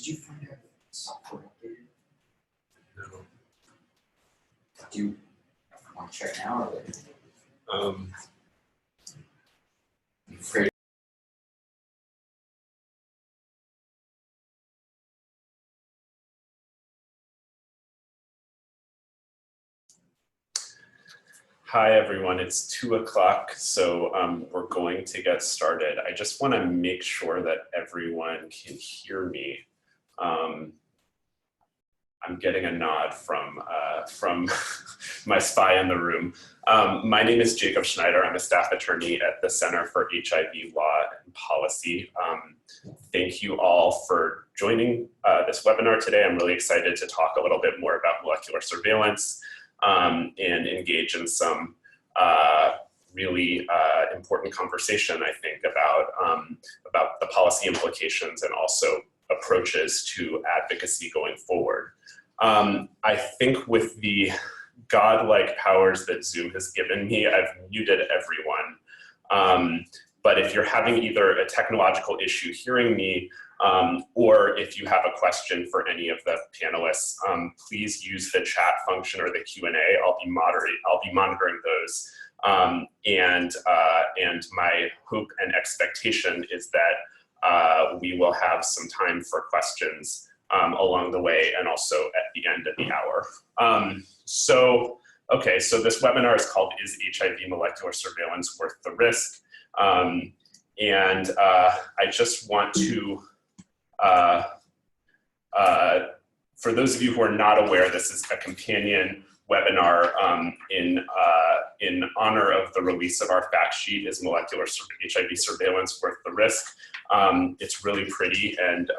you find out if software updated? No. Do you want to check now or later? Um, I'm afraid. Hi everyone, it's 2 o'clock, so we're going to get started. I just want to make sure that everyone can hear me. I'm getting a nod from my spy in the room. My name is Jacob Schneider. I'm a staff attorney at the Center for HIV Law and Policy. Thank you all for joining this webinar today. I'm really excited to talk a little bit more about molecular surveillance and engage in some really important conversation, I think, about the policy implications and also approaches to advocacy going forward. I think with the godlike powers that Zoom has given me, I've muted everyone. But if you're having either a technological issue hearing me, or if you have a question for any of the panelists, please use the chat function or the Q&A. I'll be monitoring those. And my hope and expectation is that we will have some time for questions along the way and also at the end of the hour. So this webinar is called Is HIV Molecular Surveillance Worth the Risk? I just want to, for those of you who are not aware, this is a companion webinar in honor of the release of our fact sheet, Is Molecular HIV Surveillance Worth the Risk? It's really pretty and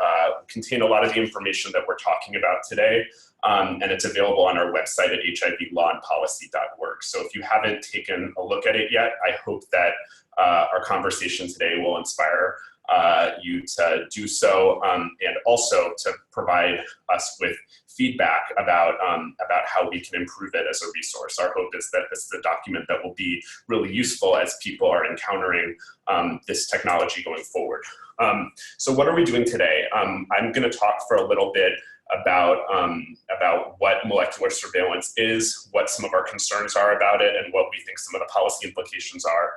contain a lot of the information that we're talking about today, and it's available on our website at hivlawandpolicy.org. So if you haven't taken a look at it yet, I hope that our conversation today will inspire you to do so, and also to provide us with feedback about how we can improve it as a resource. Our hope is that this is a document that will be really useful as people are encountering this technology going forward. So what are we doing today? I'm going to talk for a little bit about what molecular surveillance is, what some of our concerns are about it, and what we think some of the policy implications are,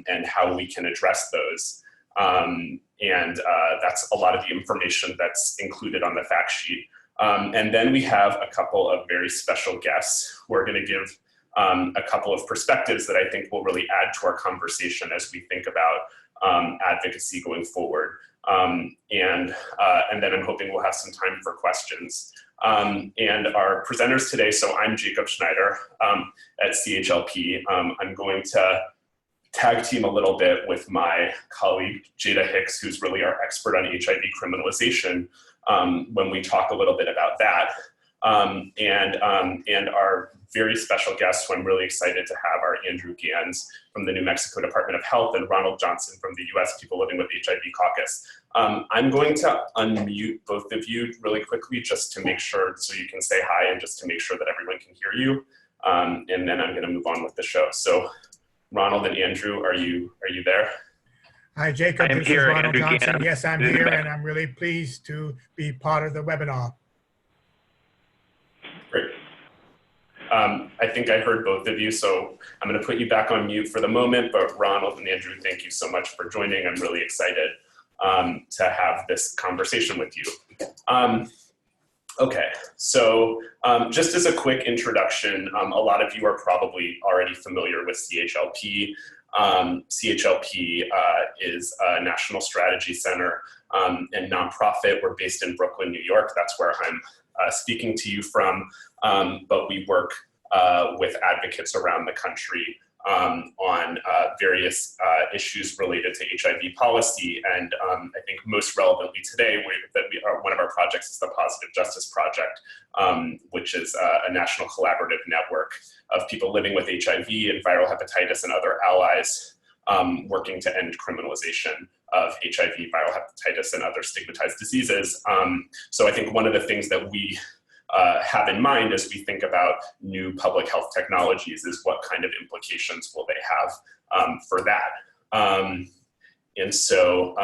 and how we can address those. That's a lot of the information that's included on the fact sheet. And then we have a couple of very special guests who are going to give a couple of perspectives that I think will really add to our conversation as we think about advocacy going forward. And then I'm hoping we'll have some time for questions. And our presenters today, so I'm Jacob Schneider at CHLP. I'm going to tag team a little bit with my colleague Jada Hicks, who's really our expert on HIV criminalization, when we talk a little bit about that. And our very special guests who I'm really excited to have are Andrew Gans from the New Mexico Department of Health and Ronald Johnson from the US People Living with HIV Caucus. I'm going to unmute both of you really quickly just to make sure, so you can say hi and just to make sure that everyone can hear you. And then I'm going to move on with the show. So Ronald and Andrew, are you there? Hi, Jacob. This is Ronald Johnson. Yes, I'm here, and I'm really pleased to be part of the webinar. Great. I think I heard both of you, so I'm going to put you back on mute for the moment, but Ronald and Andrew, thank you so much for joining. I'm really excited to have this conversation with you. Okay, so just as a quick introduction, a lot of you are probably already familiar with CHLP. CHLP is a national strategy center and nonprofit. We're based in Brooklyn, New York. That's where I'm speaking to you from, but we work with advocates around the country on various issues related to HIV policy. And I think most relevantly today, one of our projects is the Positive Justice Project, which is a national collaborative network of people living with HIV and viral hepatitis and other allies working to end criminalization of HIV, viral hepatitis, and other stigmatized diseases. So I think one of the things that we have in mind as we think about new public health technologies is what kind of implications will they have for that. And so,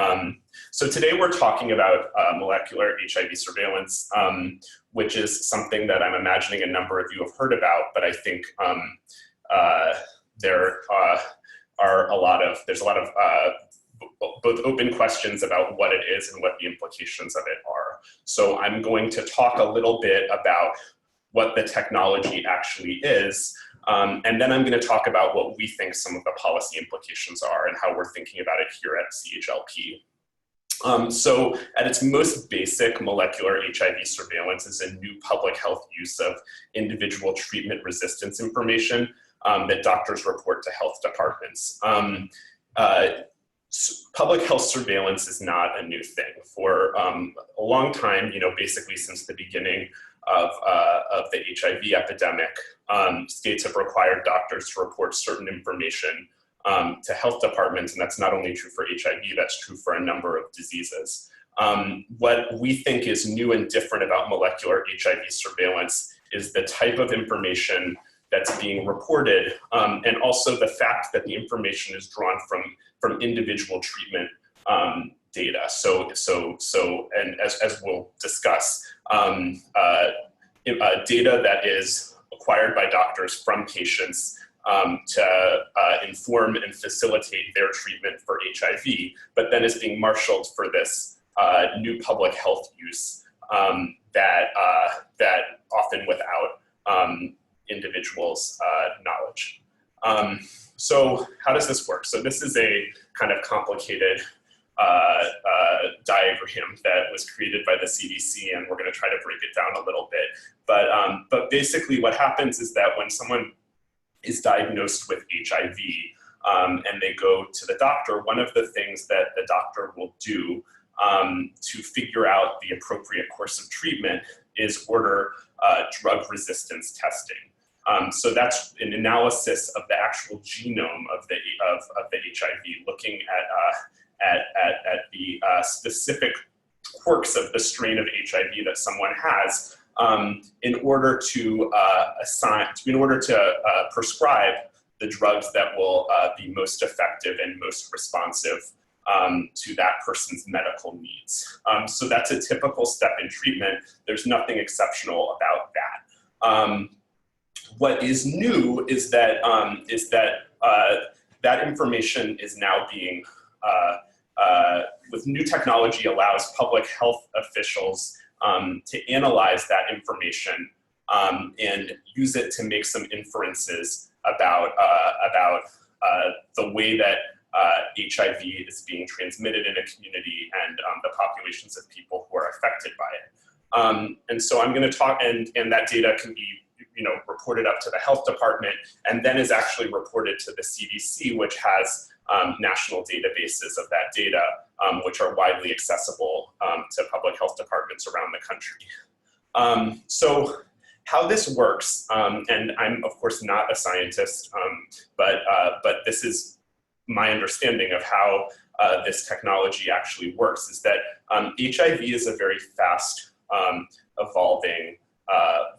so today we're talking about molecular HIV surveillance, which is something that I'm imagining a number of you have heard about, but I think there's a lot of both open questions about what it is and what the implications of it are. So I'm going to talk a little bit about what the technology actually is, and then I'm going to talk about what we think some of the policy implications are and how we're thinking about it here at CHLP. So at its most basic, molecular HIV surveillance is a new public health use of individual treatment resistance information that doctors report to health departments. Public health surveillance is not a new thing. For a long time, basically since the beginning of the HIV epidemic, states have required doctors to report certain information to health departments, and that's not only true for HIV, that's true for a number of diseases. What we think is new and different about molecular HIV surveillance is the type of information that's being reported, and also the fact that the information is drawn from individual treatment data. And as we'll discuss, data that is acquired by doctors from patients to inform and facilitate their treatment for HIV, but then is being marshaled for this new public health use that often without individuals' knowledge. So how does this work? So this is a kind of complicated diagram that was created by the CDC, and we're going to try to break it down a little bit. But basically what happens is that when someone is diagnosed with HIV and they go to the doctor, one of the things that the doctor will do to figure out the appropriate course of treatment is order drug resistance testing. So that's an analysis of the actual genome of the HIV, looking at the specific quirks of the strain of HIV that someone has, in order to prescribe the drugs that will be most effective and most responsive to that person's medical needs. So that's a typical step in treatment. There's nothing exceptional about that. What is new is that that information is now being, with new technology, allows public health officials to analyze that information and use it to make some inferences about the way that HIV is being transmitted in a community and the populations of people who are affected by it. And so I'm going to talk, and that data can be reported up to the health department, and then is actually reported to the CDC, which has national databases of that data, which are widely accessible to public health departments around the country. So how this works, and I'm of course not a scientist, but this is my understanding of how this technology actually works, is that HIV is a very fast evolving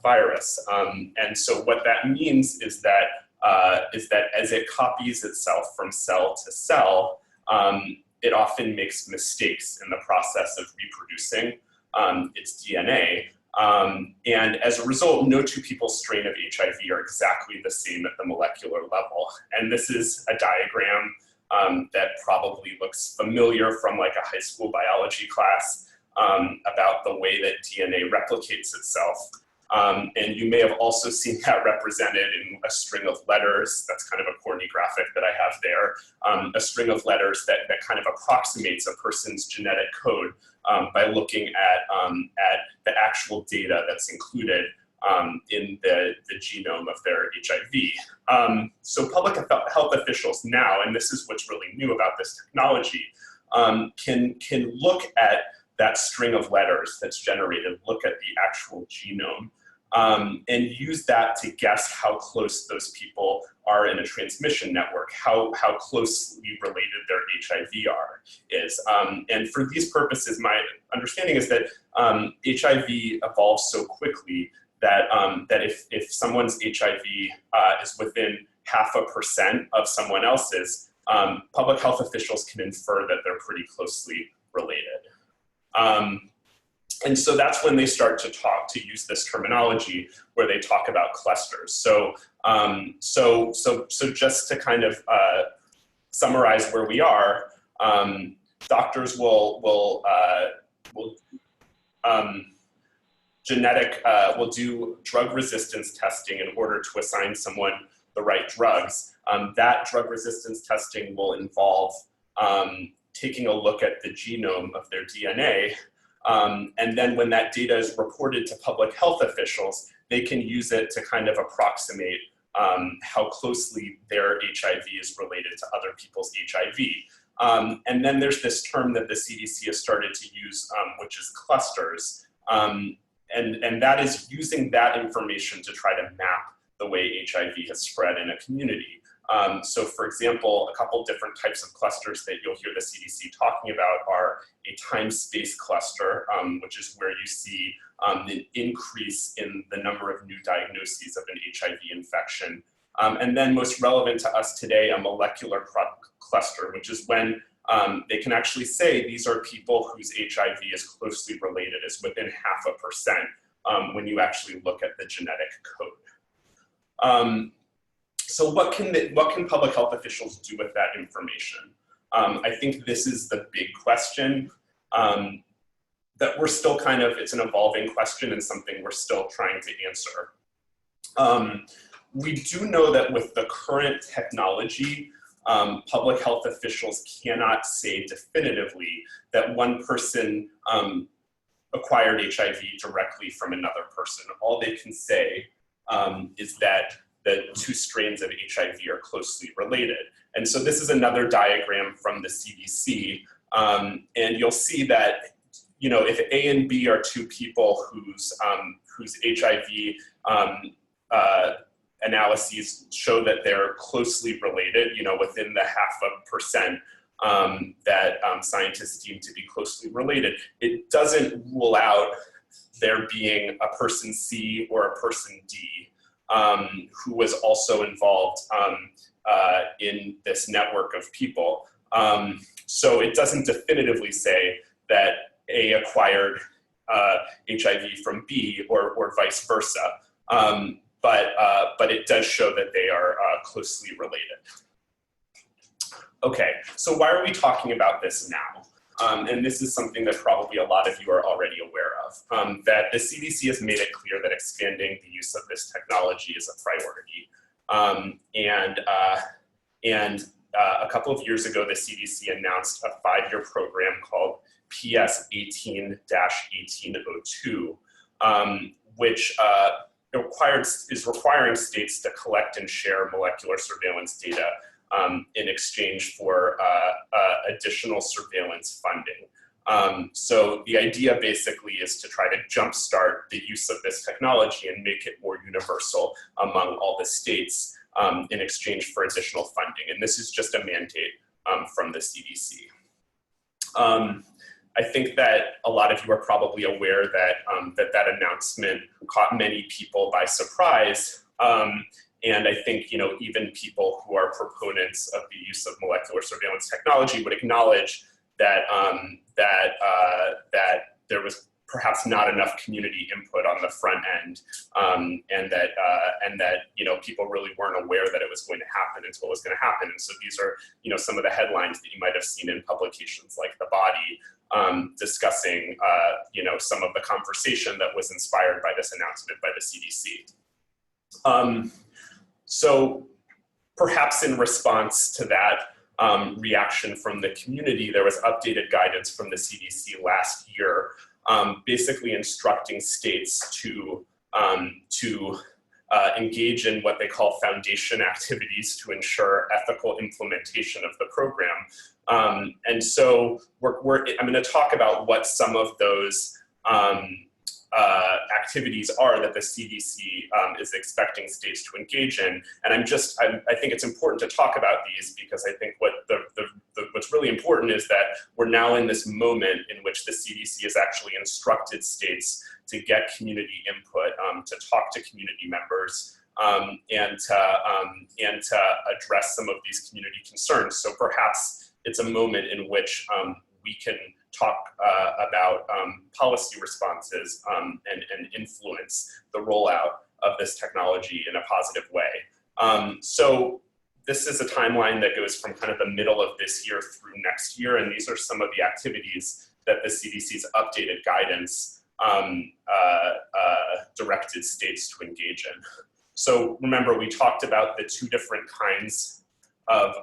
virus. And so what that means is that as it copies itself from cell to cell, it often makes mistakes in the process of reproducing its DNA. And as a result, no two people's strain of HIV are exactly the same at the molecular level. And this is a diagram that probably looks familiar from like a high school biology class about the way that DNA replicates itself. And you may have also seen that represented in a string of letters. That's kind of a corny graphic that I have there. A string of letters that kind of approximates a person's genetic code by looking at the actual data that's included in the genome of their HIV. So public health officials now, and this is what's really new about this technology, can look at that string of letters that's generated, look at the actual genome, and use that to guess how close those people are in a transmission network, how closely related their HIV is. And for these purposes, my understanding is that HIV evolves so quickly that if someone's HIV is within 0.5% of someone else's, public health officials can infer that they're pretty closely related. And so that's when they start to use this terminology where they talk about clusters. So just to kind of summarize where we are, doctors will do drug resistance testing in order to assign someone the right drugs. That drug resistance testing will involve taking a look at the genome of their DNA. And then when that data is reported to public health officials, they can use it to kind of approximate how closely their HIV is related to other people's HIV. And then there's this term that the CDC has started to use, which is clusters. And that is using that information to try to map the way HIV has spread in a community. So for example, a couple different types of clusters that you'll hear the CDC talking about are a time-space cluster, which is where you see an increase in the number of new diagnoses of an HIV infection. And then most relevant to us today, a molecular cluster, which is when they can actually say these are people whose HIV is closely related, is within 0.5% when you actually look at the genetic code. So what can public health officials do with that information? I think this is the big question that we're still it's an evolving question and something we're still trying to answer. We do know that with the current technology, public health officials cannot say definitively that one person acquired HIV directly from another person. All they can say is that the two strains of HIV are closely related. And so this is another diagram from the CDC. And you'll see that, if A and B are two people whose HIV analyses show that they're closely related, within the 0.5% that scientists deem to be closely related, it doesn't rule out there being a person C or a person D who was also involved in this network of people. So it doesn't definitively say that A acquired HIV from B or vice versa, but it does show that they are closely related. Okay, so why are we talking about this now? And this is something that probably a lot of you are already aware of, that the CDC has made it clear that expanding the use of this technology is a priority. And a couple of years ago, the CDC announced a 5-year program called PS 18-1802, which is requiring states to collect and share molecular surveillance data in exchange for additional surveillance funding. So the idea basically is to try to jumpstart the use of this technology and make it more universal among all the states in exchange for additional funding. And this is just a mandate from the CDC. I think that a lot of you are probably aware that that announcement caught many people by surprise. And I think, even people who are proponents of the use of molecular surveillance technology would acknowledge that that there was perhaps not enough community input on the front end, and that people really weren't aware that it was going to happen until it was going to happen. And so these are some of the headlines that you might have seen in publications like The Body, discussing some of the conversation that was inspired by this announcement by the CDC. So perhaps in response to that reaction from the community, there was updated guidance from the CDC last year, basically instructing states to engage in what they call foundation activities to ensure ethical implementation of the program. And so I'm going to talk about what some of those activities are that the CDC is expecting states to engage in. And I think it's important to talk about these because I think what's really important is that we're now in this moment in which the CDC has actually instructed states to get community input, to talk to community members, and to address some of these community concerns. So perhaps it's a moment in which we can talk about policy responses and influence the rollout of this technology in a positive way. So this is a timeline that goes from kind of the middle of this year through next year, and these are some of the activities that the CDC's updated guidance directed states to engage in. So remember, we talked about the two different kinds of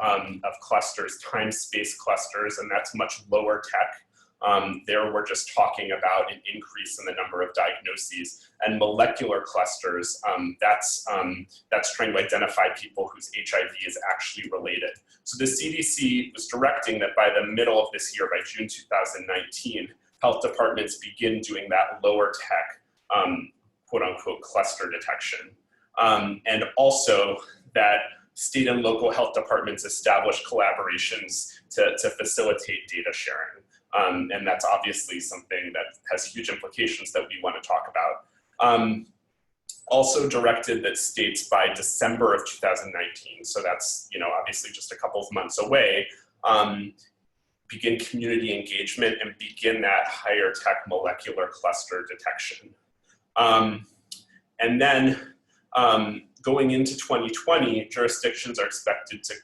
clusters, time-space clusters, and that's much lower tech. There we're just talking about an increase in the number of diagnoses, and molecular clusters, that's trying to identify people whose HIV is actually related. So the CDC was directing that by the middle of this year, by June 2019, health departments begin doing that lower tech, quote unquote, cluster detection. And also that state and local health departments establish collaborations to facilitate data sharing. And that's obviously something that has huge implications that we want to talk about. Also directed that states by December of 2019, so that's obviously just a couple of months away, begin community engagement and begin that higher tech molecular cluster detection. And then going into 2020, jurisdictions are expected to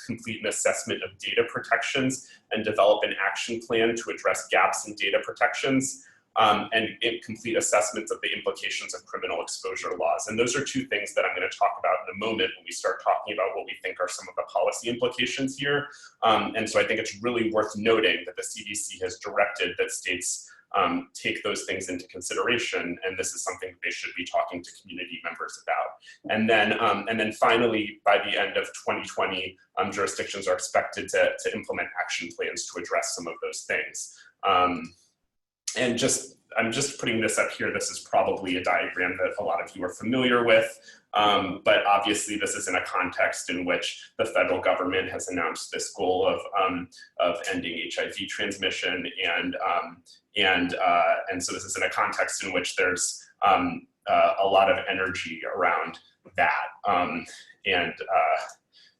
complete an assessment of data protections and develop an action plan to address gaps in data protections, and complete assessments of the implications of criminal exposure laws. And those are two things that I'm going to talk about in a moment when we start talking about what we think are some of the policy implications here. And so I think it's really worth noting that the CDC has directed that states take those things into consideration, and this is something they should be talking to community members about. And then finally, by the end of 2020, jurisdictions are expected to implement action plans to address some of those things. And I'm just putting this up here. This is probably a diagram that a lot of you are familiar with, but obviously this is in a context in which the federal government has announced this goal of ending HIV transmission, and so this is in a context in which there's a lot of energy around that.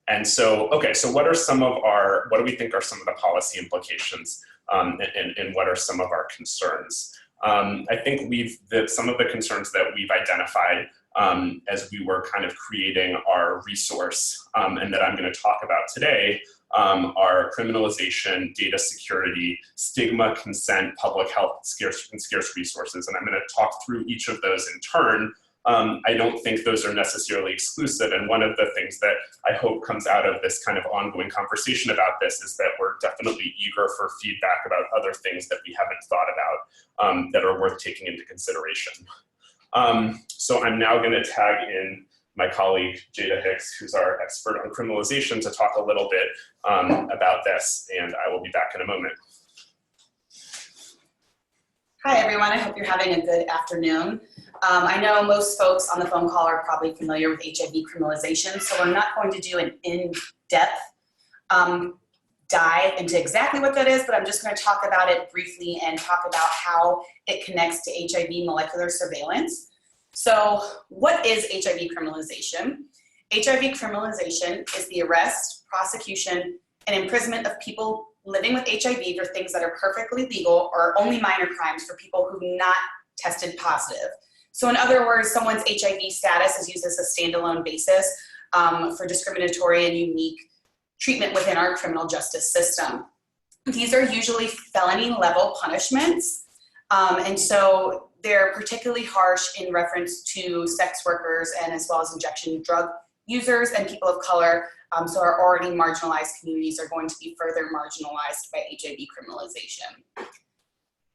And so, okay, so what do we think are some of the policy implications, and what are some of our concerns? I think some of the concerns that we've identified as we were kind of creating our resource, and that I'm going to talk about today, are criminalization, data security, stigma, consent, public health, scarce resources. And I'm going to talk through each of those in turn. I don't think those are necessarily exclusive, and one of the things that I hope comes out of this kind of ongoing conversation about this is that we're definitely eager for feedback about other things that we haven't thought about that are worth taking into consideration. So I'm now going to tag in my colleague Jada Hicks, who's our expert on criminalization, to talk a little bit about this, and I will be back in a moment. Hi everyone, I hope you're having a good afternoon. I know most folks on the phone call are probably familiar with HIV criminalization, so we're not going to do an in-depth dive into exactly what that is, but I'm just going to talk about it briefly and talk about how it connects to HIV molecular surveillance. So what is HIV criminalization? HIV criminalization is the arrest, prosecution, and imprisonment of people living with HIV for things that are perfectly legal or only minor crimes for people who've not tested positive. So in other words, someone's HIV status is used as a standalone basis for discriminatory and unique treatment within our criminal justice system. These are usually felony level punishments, and so they're particularly harsh in reference to sex workers and as well as injection drug users and people of color. So our already marginalized communities are going to be further marginalized by HIV criminalization.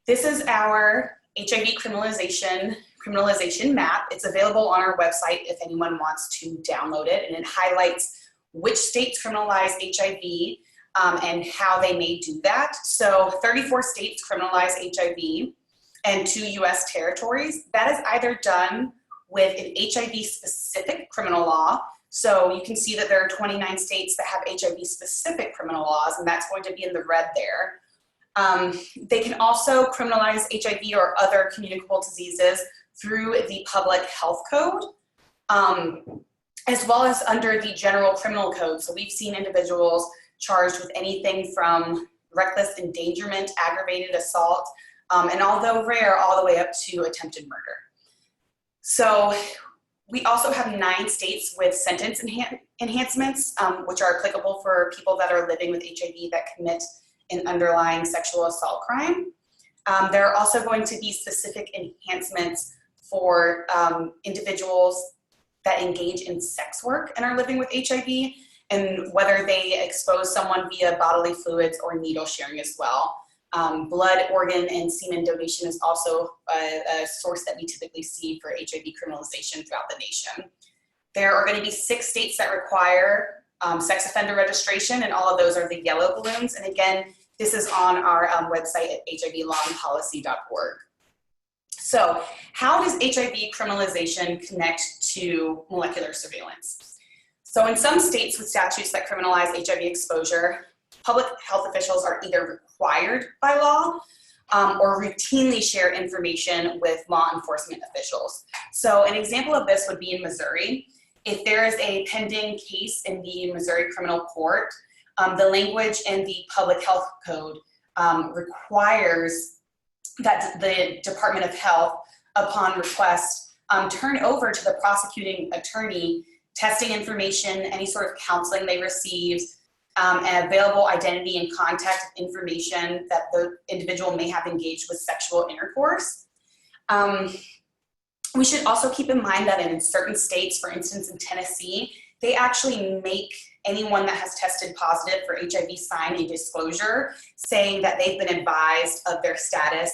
This is our HIV criminalization map. It's available on our website if anyone wants to download it, and it highlights which states criminalize HIV and how they may do that. So 34 states criminalize HIV and 2 US territories. That is either done with an HIV specific criminal law. So you can see that there are 29 states that have HIV specific criminal laws, and that's going to be in the red there. They can also criminalize HIV or other communicable diseases through the public health code. as well as under the general criminal code. So we've seen individuals charged with anything from reckless endangerment, aggravated assault, and although rare, all the way up to attempted murder. So we also have 9 states with sentence enhancements, which are applicable for people that are living with HIV that commit an underlying sexual assault crime. There are also going to be specific enhancements for individuals that engage in sex work and are living with HIV, and whether they expose someone via bodily fluids or needle sharing as well. Blood, organ, and semen donation is also a source that we typically see for HIV criminalization throughout the nation. There are going to be 6 states that require sex offender registration, and all of those are the yellow balloons. And again, this is on our website at hivlawandpolicy.org. So how does HIV criminalization connect to molecular surveillance? So in some states with statutes that criminalize HIV exposure, public health officials are either required by law or routinely share information with law enforcement officials. So an example of this would be in Missouri. If there is a pending case in the Missouri criminal court, the language in the public health code requires that the Department of Health, upon request, turn over to the prosecuting attorney testing information, any sort of counseling they received, and available identity and contact information that the individual may have engaged with sexual intercourse. We should also keep in mind that in certain states, for instance in Tennessee, they actually make anyone that has tested positive for HIV sign a disclosure saying that they've been advised of their status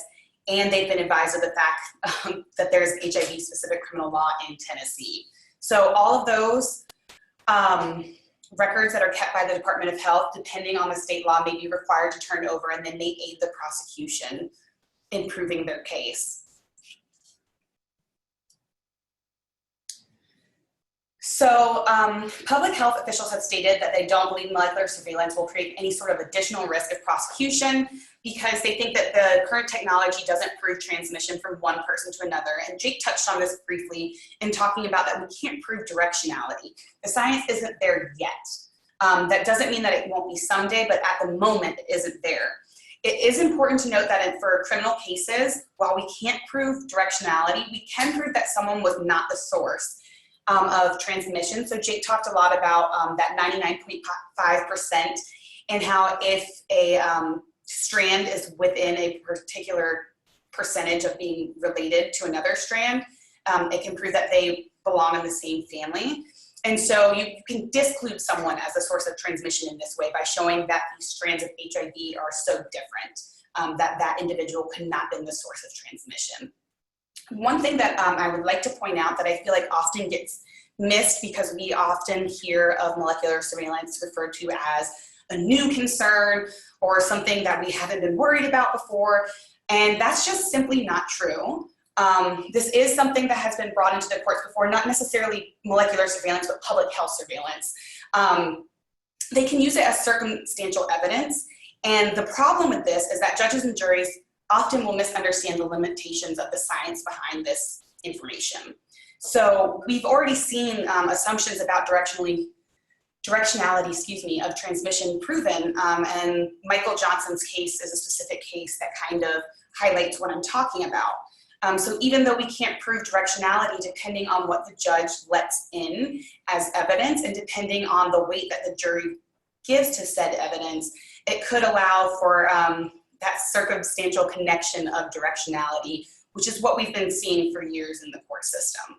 and they've been advised of the fact that there's HIV-specific criminal law in Tennessee. So all of those records that are kept by the Department of Health, depending on the state law, may be required to turn over, and then they aid the prosecution in proving their case. So public health officials have stated that they don't believe molecular surveillance will create any sort of additional risk of prosecution because they think that the current technology doesn't prove transmission from one person to another. And Jake touched on this briefly in talking about that we can't prove directionality. The science isn't there yet. That doesn't mean that it won't be someday, but at the moment it isn't there. It is important to note that for criminal cases, while we can't prove directionality, we can prove that someone was not the source of transmission. So Jake talked a lot about that 99.5% and how if a strand is within a particular percentage of being related to another strand, it can prove that they belong in the same family. And so you can disclude someone as a source of transmission in this way by showing that these strands of HIV are so different that that individual could not have been the source of transmission. One thing that I would like to point out that I feel like often gets missed because we often hear of molecular surveillance referred to as a new concern or something that we haven't been worried about before, and that's just simply not true. This is something that has been brought into the courts before, not necessarily molecular surveillance, but public health surveillance. They can use it as circumstantial evidence, and the problem with this is that judges and juries often will misunderstand the limitations of the science behind this information. So we've already seen assumptions about directionality, of transmission proven, and Michael Johnson's case is a specific case that kind of highlights what I'm talking about. So even though we can't prove directionality depending on what the judge lets in as evidence and depending on the weight that the jury gives to said evidence, it could allow for that circumstantial connection of directionality, which is what we've been seeing for years in the court system.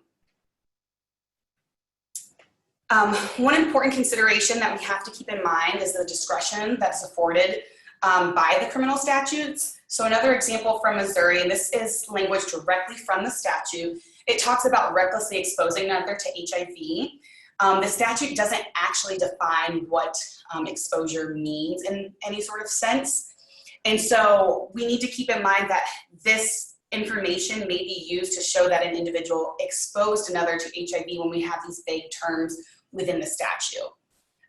One important consideration that we have to keep in mind is the discretion that's afforded by the criminal statutes. So another example from Missouri, and this is language directly from the statute, it talks about recklessly exposing another to HIV. The statute doesn't actually define what exposure means in any sort of sense. And so we need to keep in mind that this information may be used to show that an individual exposed another to HIV when we have these vague terms within the statute.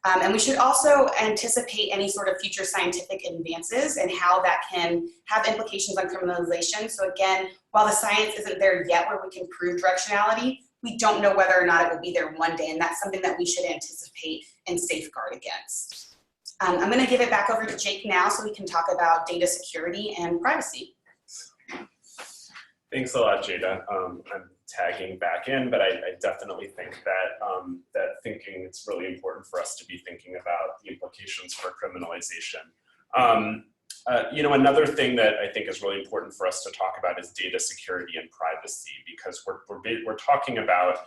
And we should also anticipate any sort of future scientific advances and how that can have implications on criminalization. So again, while the science isn't there yet where we can prove directionality, we don't know whether or not it will be there one day, and that's something that we should anticipate and safeguard against. I'm going to give it back over to Jake now so we can talk about data security and privacy. Thanks a lot, Jada. I'm tagging back in, but I definitely think that it's really important for us to be thinking about the implications for criminalization. Another thing that I think is really important for us to talk about is data security and privacy, because we're talking about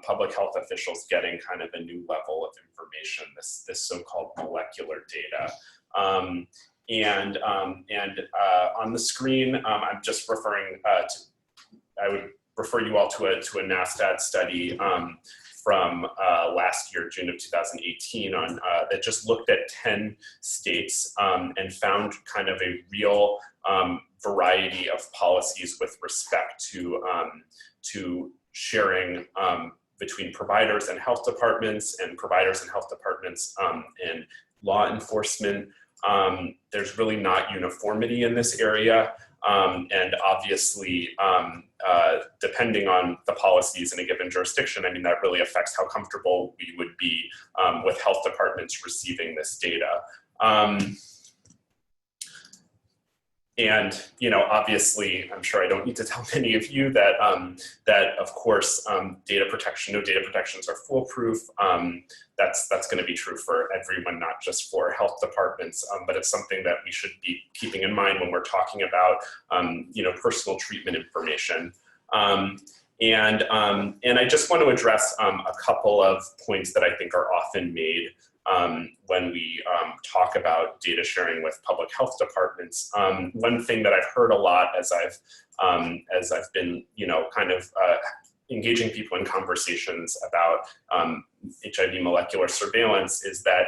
public health officials getting kind of a new level of information, this so-called molecular data. On the screen, I'm just referring I would refer you all to a NASDAQ study from last year, June of 2018, that just looked at 10 states and found kind of a real variety of policies with respect to sharing between providers and health departments, and law enforcement. There's really not uniformity in this area. And obviously, depending on the policies in a given jurisdiction, I mean, that really affects how comfortable we would be with health departments receiving this data. And, obviously, I'm sure I don't need to tell many of you that, of course, no data protections are foolproof. That's going to be true for everyone, not just for health departments, but it's something that we should be keeping in mind when we're talking about, personal treatment information. And I just want to address a couple of points that I think are often made when we talk about data sharing with public health departments. One thing that I've heard a lot as I've been, engaging people in conversations about HIV molecular surveillance is that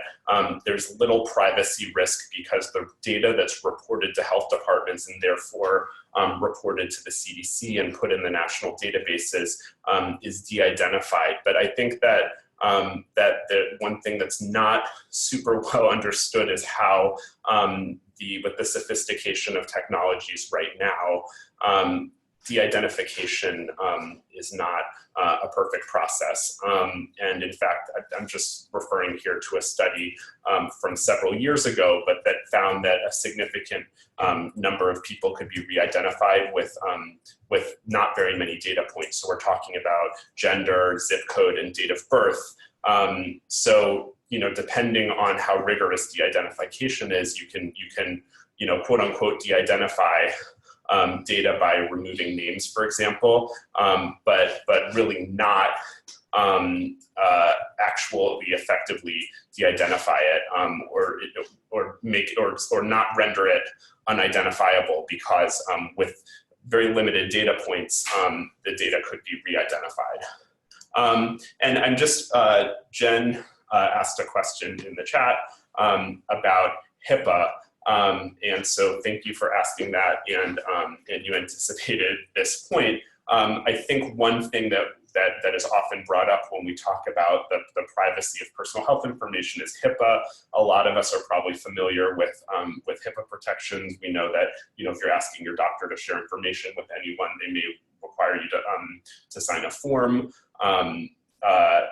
there's little privacy risk because the data that's reported to health departments and therefore reported to the CDC and put in the national databases is de-identified. But I think that the one thing that's not super well understood is how with the sophistication of technologies right now, de-identification is not a perfect process. And in fact, I'm just referring here to a study from several years ago, but that found that a significant number of people could be re-identified with not very many data points. So we're talking about gender, zip code, and date of birth. So, depending on how rigorous de-identification is, you can quote unquote de-identify data by removing names, for example, but really not actually effectively de-identify it, or not render it unidentifiable, because with very limited data points, the data could be re-identified. And I'm just, Jen asked a question in the chat about HIPAA. And so thank you for asking that, and you anticipated this point. I think one thing that is often brought up when we talk about the privacy of personal health information is HIPAA. A lot of us are probably familiar with HIPAA protections. We know that, if you're asking your doctor to share information with anyone, they may require you to sign a form.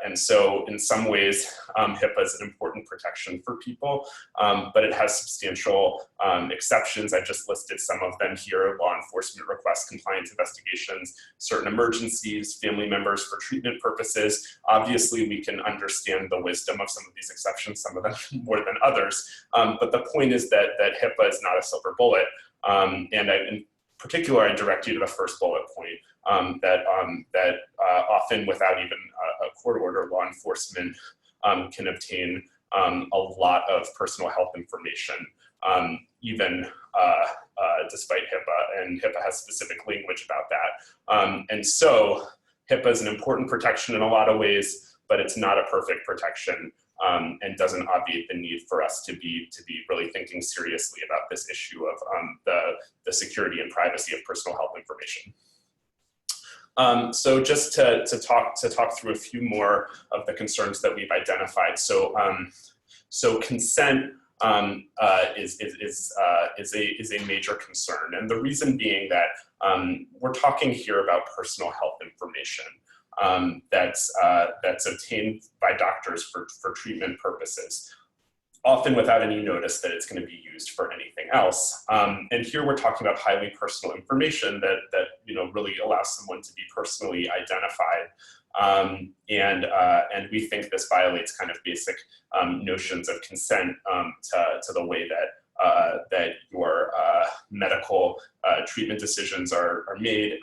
And so in some ways, HIPAA is an important protection for people, but it has substantial exceptions. I just listed some of them here: law enforcement requests, compliance investigations, certain emergencies, family members for treatment purposes. Obviously, we can understand the wisdom of some of these exceptions, some of them more than others. But the point is that HIPAA is not a silver bullet. And in particular, I direct you to the first bullet point, that often without even a court order, law enforcement can obtain a lot of personal health information, even despite HIPAA, and HIPAA has specific language about that. And so HIPAA is an important protection in a lot of ways, but it's not a perfect protection, and doesn't obviate the need for us to be really thinking seriously about this issue of the security and privacy of personal health information. So just to talk through a few more of the concerns that we've identified. So consent is a major concern, and the reason being that we're talking here about personal health information. that's obtained by doctors for treatment purposes, often without any notice that it's going to be used for anything else. And here we're talking about highly personal information that really allows someone to be personally identified. And we think this violates kind of basic notions of consent to the way that your medical treatment decisions are made,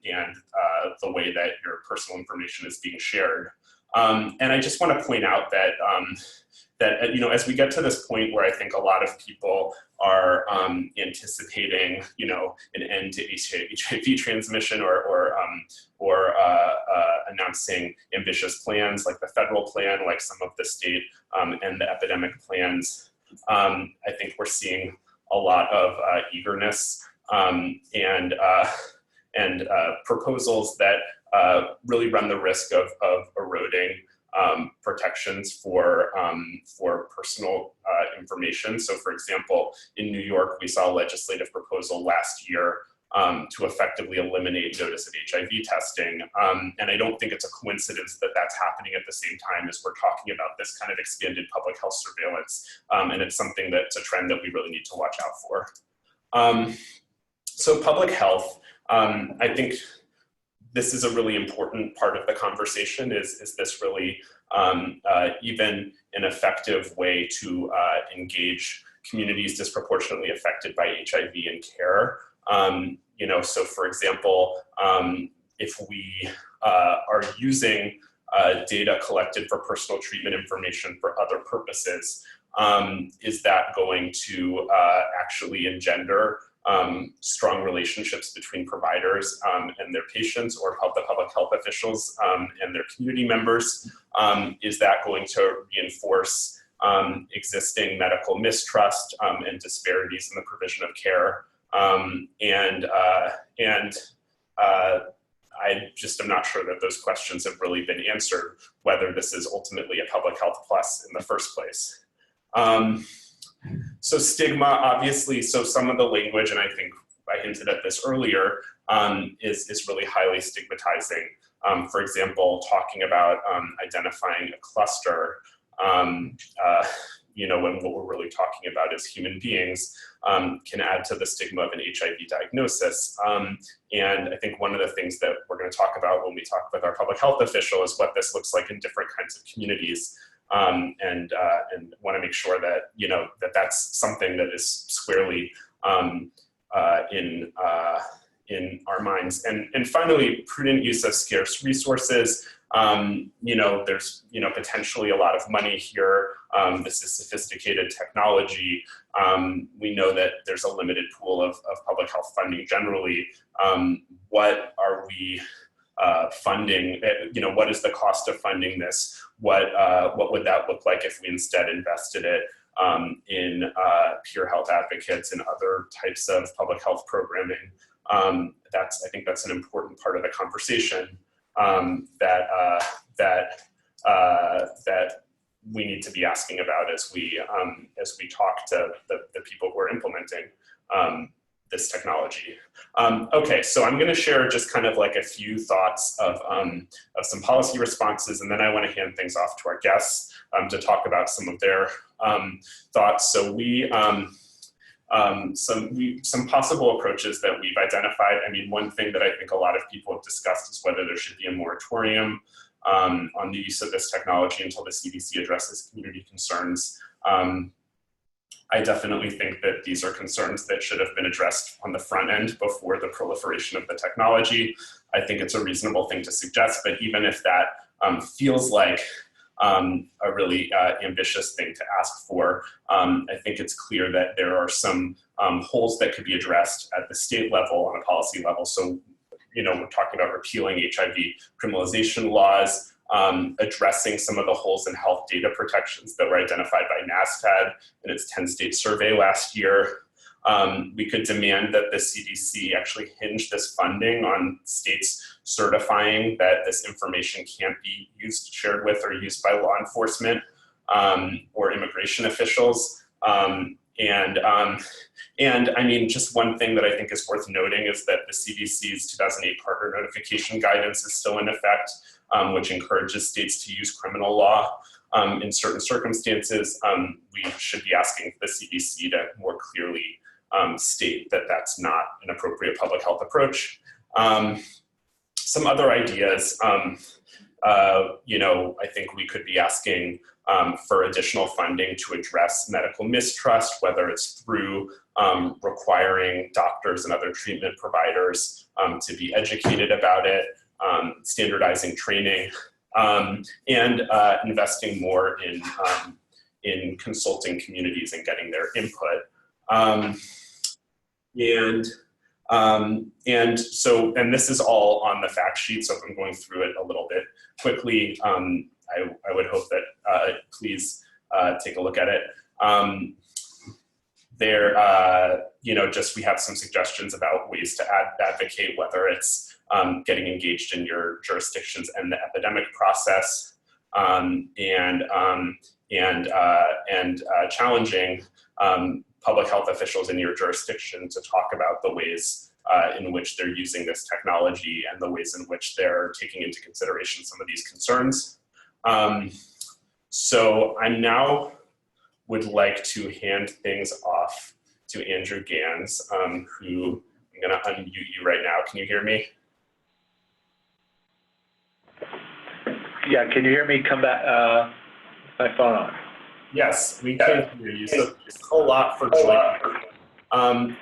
and the way that your personal information is being shared. And I just want to point out that as we get to this point where I think a lot of people are anticipating an end to HIV transmission or announcing ambitious plans like the federal plan, like some of the state and the epidemic plans, I think we're seeing a lot of eagerness and proposals that really run the risk of eroding protections for personal information. So for example, in New York, we saw a legislative proposal last year to effectively eliminate notice of HIV testing. And I don't think it's a coincidence that that's happening at the same time as we're talking about this kind of expanded public health surveillance. And it's something that's a trend that we really need to watch out for. So public health, I think this is a really important part of the conversation. Is this really even an effective way to engage communities disproportionately affected by HIV and care? So for example, if we are using data collected for personal treatment information for other purposes, is that going to actually engender strong relationships between providers and their patients, or help the public health officials and their community members? Is that going to reinforce existing medical mistrust and disparities in the provision of care? I just am not sure that those questions have really been answered, whether this is ultimately a public health plus in the first place. So stigma, obviously, so some of the language, and I think I hinted at this earlier, is really highly stigmatizing. For example, talking about identifying a cluster, when what we're really talking about is human beings, can add to the stigma of an HIV diagnosis. And I think one of the things that we're going to talk about when we talk with our public health official is what this looks like in different kinds of communities. And want to make sure that that's something that is squarely in our minds. And finally, prudent use of scarce resources. There's potentially a lot of money here. This is sophisticated technology. We know that there's a limited pool of public health funding generally. What are we funding? What is the cost of funding this? What would that look like if we instead invested it in peer health advocates and other types of public health programming? I think that's an important part of the conversation that we need to be asking about as we talk to the people who are implementing this technology. Okay, so I'm going to share just kind of like a few thoughts of some policy responses, and then I want to hand things off to our guests to talk about some of their thoughts. So some possible approaches that we've identified. I mean, one thing that I think a lot of people have discussed is whether there should be a moratorium on the use of this technology until the CDC addresses community concerns. I definitely think that these are concerns that should have been addressed on the front end before the proliferation of the technology. I think it's a reasonable thing to suggest, but even if that feels like a really ambitious thing to ask for, I think it's clear that there are some holes that could be addressed at the state level on a policy level. So, we're talking about repealing HIV criminalization laws, addressing some of the holes in health data protections that were identified by NASTAD in its 10-state survey last year. We could demand that the CDC actually hinge this funding on states certifying that this information can't be shared with or used by law enforcement or immigration officials. And I mean, just one thing that I think is worth noting is that the CDC's 2008 partner notification guidance is still in effect. which encourages states to use criminal law in certain circumstances, we should be asking the CDC to more clearly state that that's not an appropriate public health approach. Some other ideas, you know, I think we could be asking for additional funding to address medical mistrust, whether it's through requiring doctors and other treatment providers to be educated about it, standardizing training, and investing more in consulting communities and getting their input. And this is all on the fact sheet, so I'm going through it a little bit quickly. I would hope that please take a look at it. You know, just we have some suggestions about ways to advocate, whether it's getting engaged in your jurisdictions and the epidemic process, and challenging public health officials in your jurisdiction to talk about the ways in which they're using this technology and the ways in which they're taking into consideration some of these concerns. So I now would like to hand things off to Andrew Gans, who I'm gonna unmute you right now. Can you hear me? Yeah, can you hear me? Come back, my phone on. Yes, we can hear you. So thanks a lot for joining. I'm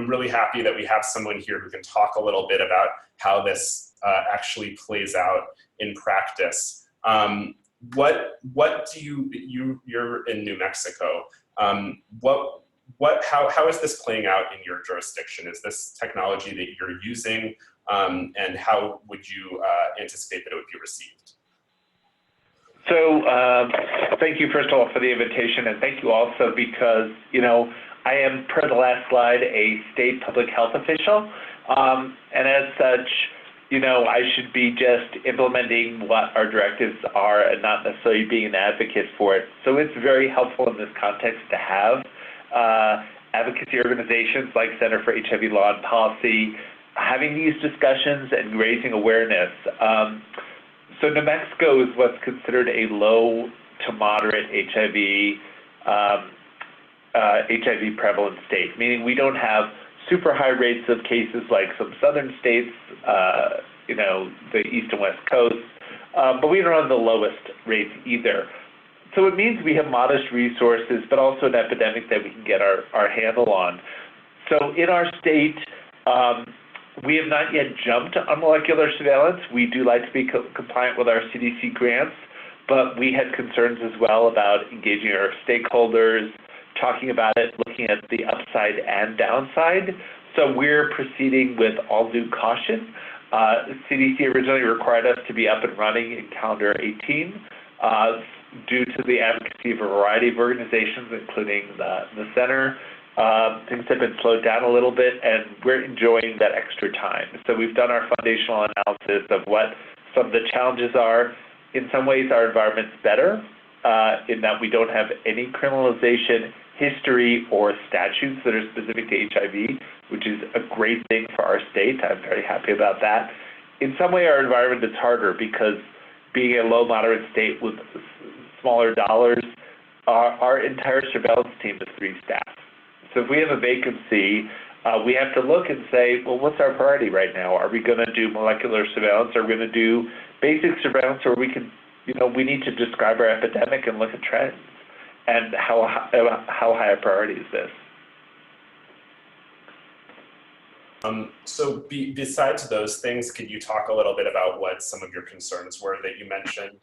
really happy that we have someone here who can talk a little bit about how this actually plays out in practice. What do you're in New Mexico. How is this playing out in your jurisdiction? Is this technology that you're using, and how would you anticipate that it would be received? So thank you, first of all, for the invitation, and thank you also because, you know, I am, per the last slide, a state public health official, and as such, you know, I should be just implementing what our directives are and not necessarily being an advocate for it. So it's very helpful in this context to have advocacy organizations like Center for HIV Law and Policy having these discussions and raising awareness. So New Mexico is what's considered a low to moderate HIV prevalent state, meaning we don't have super high rates of cases like some southern states, you know, the East and West Coast, but we don't have the lowest rates either. So it means we have modest resources, but also an epidemic that we can get our handle on. So in our state, we have not yet jumped on molecular surveillance. We do like to be compliant with our CDC grants, but we had concerns as well about engaging our stakeholders, talking about it, looking at the upside and downside. So we're proceeding with all due caution. CDC originally required us to be up and running in calendar 18 due to the advocacy of a variety of organizations, including the center. Things have been slowed down a little bit, and we're enjoying that extra time. So we've done our foundational analysis of what some of the challenges are. In some ways, our environment's better in that we don't have any criminalization history or statutes that are specific to HIV, which is a great thing for our state. I'm very happy about that. In some way, our environment is harder because being a low moderate state with smaller dollars, our entire surveillance team is 3 staff. So if we have a vacancy, we have to look and say, well, what's our priority right now? Are we going to do molecular surveillance? Are we going to do basic surveillance, or we can, you know, we need to describe our epidemic and look at trends? And how high a priority is this? So besides those things, could you talk a little bit about what some of your concerns were that you mentioned?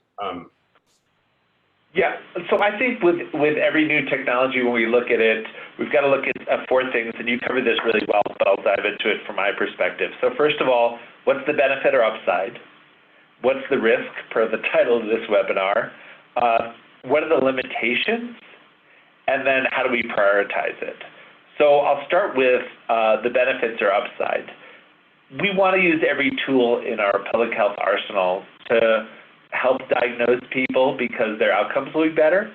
Yeah, so I think with every new technology, when we look at it, we've got to look at 4 things, and you covered this really well, but I'll dive into it from my perspective. So first of all, what's the benefit or upside? What's the risk, per the title of this webinar? What are the limitations? And then how do we prioritize it? So I'll start with the benefits or upside. We want to use every tool in our public health arsenal to help diagnose people because their outcomes will be better.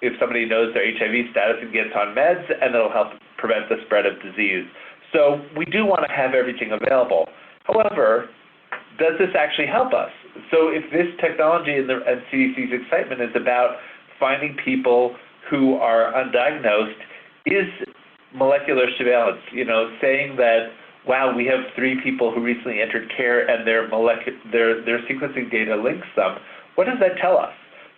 If somebody knows their HIV status and gets on meds, and it'll help prevent the spread of disease. So we do want to have everything available. However, does this actually help us? So if this technology and CDC's excitement is about finding people who are undiagnosed, is molecular surveillance, saying that, wow, we have 3 people who recently entered care and their sequencing data links them, what does that tell us?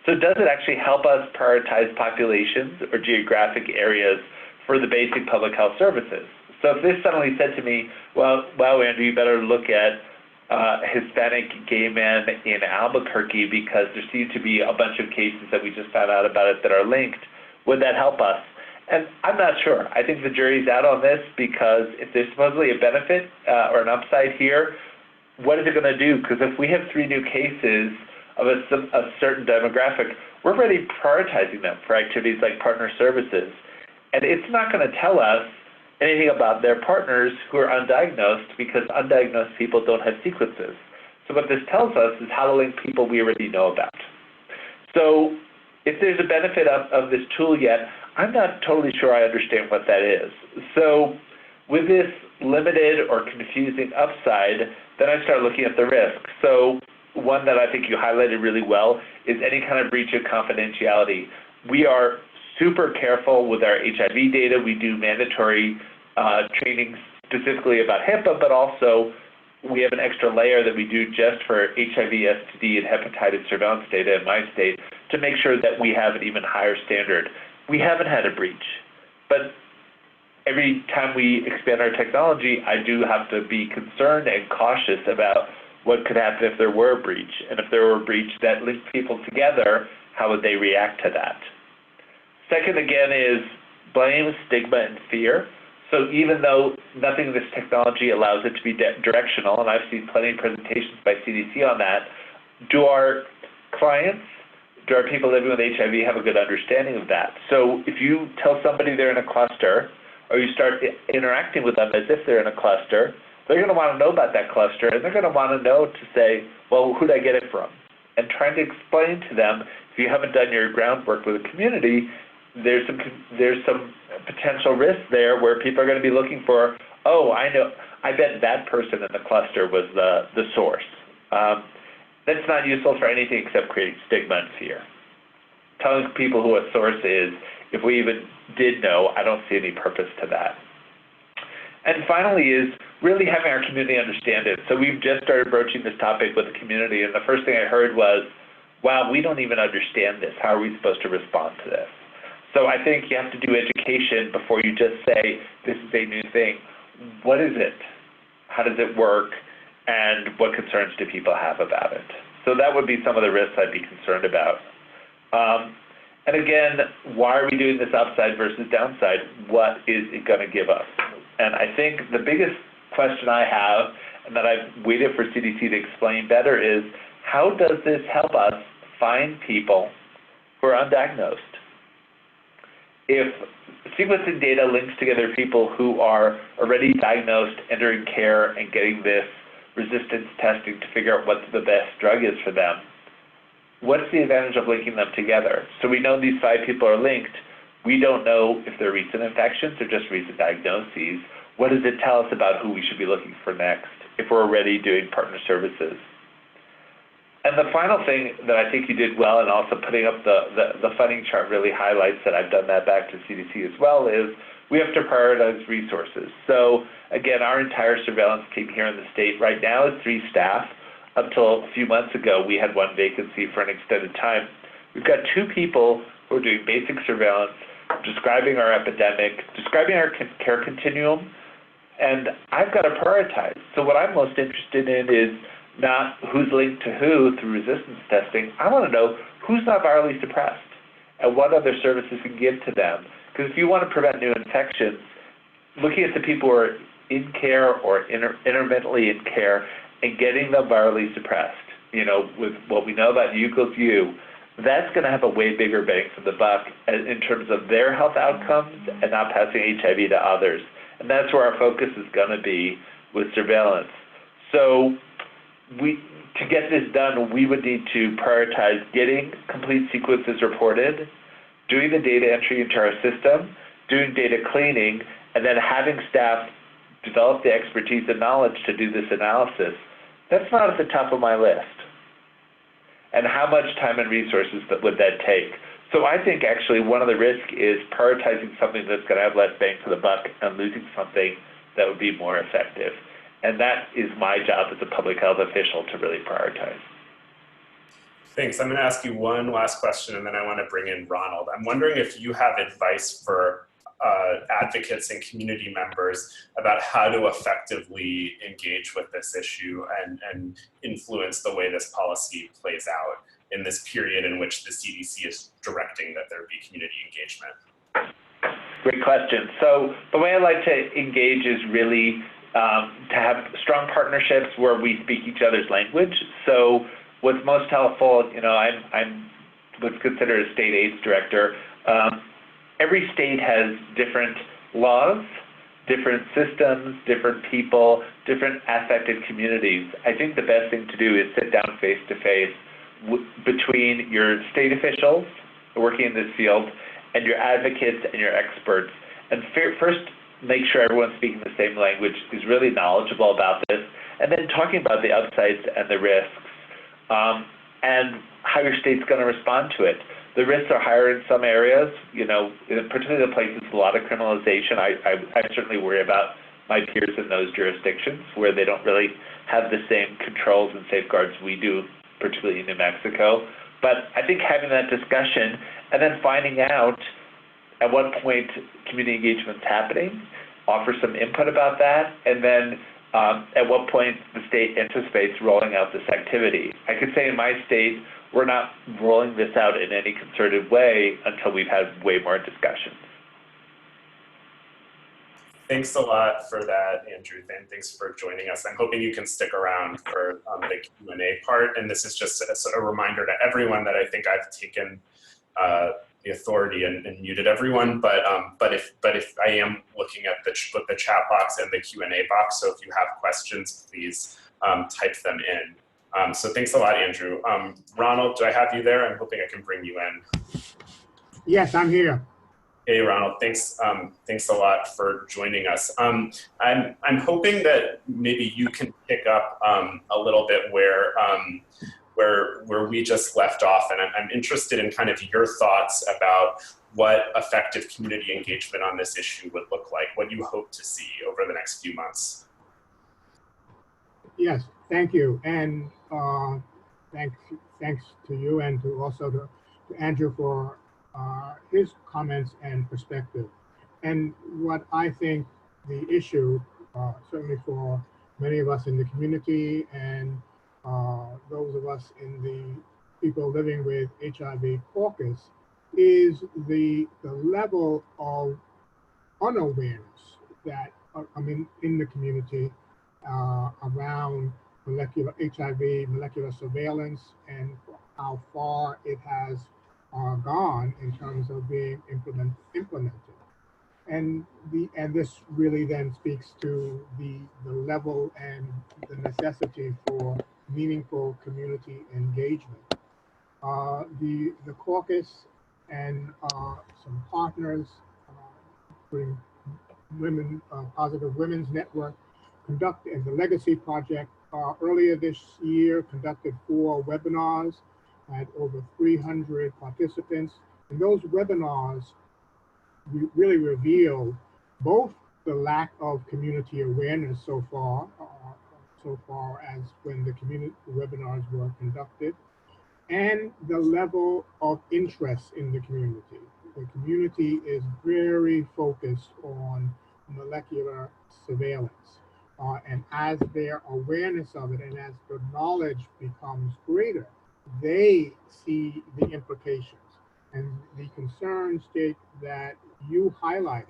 So does it actually help us prioritize populations or geographic areas for the basic public health services? So if this suddenly said to me, well, Andrew, you better look at Hispanic gay men in Albuquerque because there seem to be a bunch of cases that we just found out about it that are linked, would that help us? And I'm not sure. I think the jury's out on this because if there's supposedly a benefit or an upside here, what is it going to do? Because if we have 3 new cases of a certain demographic, we're already prioritizing them for activities like partner services. And it's not going to tell us anything about their partners who are undiagnosed because undiagnosed people don't have sequences. So what this tells us is how to link people we already know about. So if there's a benefit of this tool yet, I'm not totally sure I understand what that is. So with this limited or confusing upside, then I start looking at the risk. So one that I think you highlighted really well is any kind of breach of confidentiality. We are super careful with our HIV data. We do mandatory training specifically about HIPAA, but also we have an extra layer that we do just for HIV, STD, and hepatitis surveillance data in my state to make sure that we have an even higher standard. We haven't had a breach, but every time we expand our technology, I do have to be concerned and cautious about what could happen if there were a breach. And if there were a breach that linked people together, how would they react to that? Second, again, is blame, stigma, and fear. So even though nothing in this technology allows it to be directional, and I've seen plenty of presentations by CDC on that, do our clients, do our people living with HIV have a good understanding of that? So if you tell somebody they're in a cluster, or you start interacting with them as if they're in a cluster, they're going to want to know about that cluster, and they're going to want to know to say, well, who did I get it from? And trying to explain to them, if you haven't done your groundwork with the community, there's some potential risk there where people are going to be looking for, oh, I bet that person in the cluster was the source. That's not useful for anything except creating stigma and fear. Telling people who a source is, if we even did know, I don't see any purpose to that. And finally is really having our community understand it. So we've just started broaching this topic with the community, and the first thing I heard was, wow, we don't even understand this. How are we supposed to respond to this? So I think you have to do education before you just say, this is a new thing. What is it? How does it work? And what concerns do people have about it? So that would be some of the risks I'd be concerned about. And again, why are we doing this upside versus downside? What is it going to give us? And I think the biggest question I have, and that I've waited for CDC to explain better, is how does this help us find people who are undiagnosed? If sequencing data links together people who are already diagnosed, entering care, and getting this resistance testing to figure out what the best drug is for them, what's the advantage of linking them together? So we know these 5 people are linked. We don't know if they're recent infections or just recent diagnoses. What does it tell us about who we should be looking for next if we're already doing partner services? And the final thing that I think you did well, and also putting up the funding chart really highlights that I've done that back to CDC as well, is we have to prioritize resources. So again, our entire surveillance team here in the state right now is 3 staff. Until a few months ago, we had 1 vacancy for an extended time. We've got 2 people who are doing basic surveillance, describing our epidemic, describing our care continuum, and I've got to prioritize. So what I'm most interested in is not who's linked to who through resistance testing. I want to know who's not virally suppressed and what other services we can give to them. Because if you want to prevent new infections, looking at the people who are in care or intermittently in care and getting them virally suppressed, with what we know about U equals U, that's going to have a way bigger bang for the buck in terms of their health outcomes and not passing HIV to others. And that's where our focus is going to be with surveillance. So to get this done, we would need to prioritize getting complete sequences reported, doing the data entry into our system, doing data cleaning, and then having staff develop the expertise and knowledge to do this analysis. That's not at the top of my list. And how much time and resources would that take? So I think actually one of the risks is prioritizing something that's going to have less bang for the buck and losing something that would be more effective. And that is my job as a public health official to really prioritize. Thanks. I'm going to ask you one last question, and then I want to bring in Ronald. I'm wondering if you have advice for advocates and community members about how to effectively engage with this issue and influence the way this policy plays out in this period in which the CDC is directing that there be community engagement. Great question. So the way I like to engage is really to have strong partnerships where we speak each other's language. So what's most helpful, you know, I'm what's considered a state AIDS director. Every state has different laws, different systems, different people, different affected communities. I think the best thing to do is sit down face to face between your state officials working in this field and your advocates and your experts. And first, make sure everyone's speaking the same language, is really knowledgeable about this, and then talking about the upsides and the risks and how your state's going to respond to it. The risks are higher in some areas, you know, particularly the places with a lot of criminalization. I certainly worry about my peers in those jurisdictions where they don't really have the same controls and safeguards we do, particularly in New Mexico. But I think having that discussion and then finding out at what point community engagement's happening, offer some input about that, and then at what point the state anticipates rolling out this activity. I could say in my state, we're not rolling this out in any concerted way until we've had way more discussions. Thanks a lot for that, Andrew, and thanks for joining us. I'm hoping you can stick around for the Q&A part. And this is just a reminder to everyone that I think I've taken the authority and muted everyone. But if I am looking at the chat box and the Q&A box, so if you have questions, please type them in. So thanks a lot, Andrew. Ronald, do I have you there? I'm hoping I can bring you in. Yes, I'm here. Hey, Ronald, thanks a lot for joining us. I'm hoping that maybe you can pick up a little bit where we just left off, and I'm interested in kind of your thoughts about what effective community engagement on this issue would look like, what you hope to see over the next few months. Yes, thank you, and thanks to you and to Andrew for his comments and perspective. And what I think the issue, certainly for many of us in the community and those of us in the people living with HIV Caucus, is the level of unawareness that in the community around molecular HIV, molecular surveillance, and how far it has gone in terms of being implemented. And this really then speaks to the level and the necessity for meaningful community engagement. The caucus and some partners, including Positive Women's Network, and the Legacy Project, earlier this year conducted 4 webinars, had over 300 participants. And those webinars really revealed both the lack of community awareness so far as when the community webinars were conducted, and the level of interest in the community. The community is very focused on molecular surveillance. And as their awareness of it and as the knowledge becomes greater, they see the implications. And the concern state that you highlighted,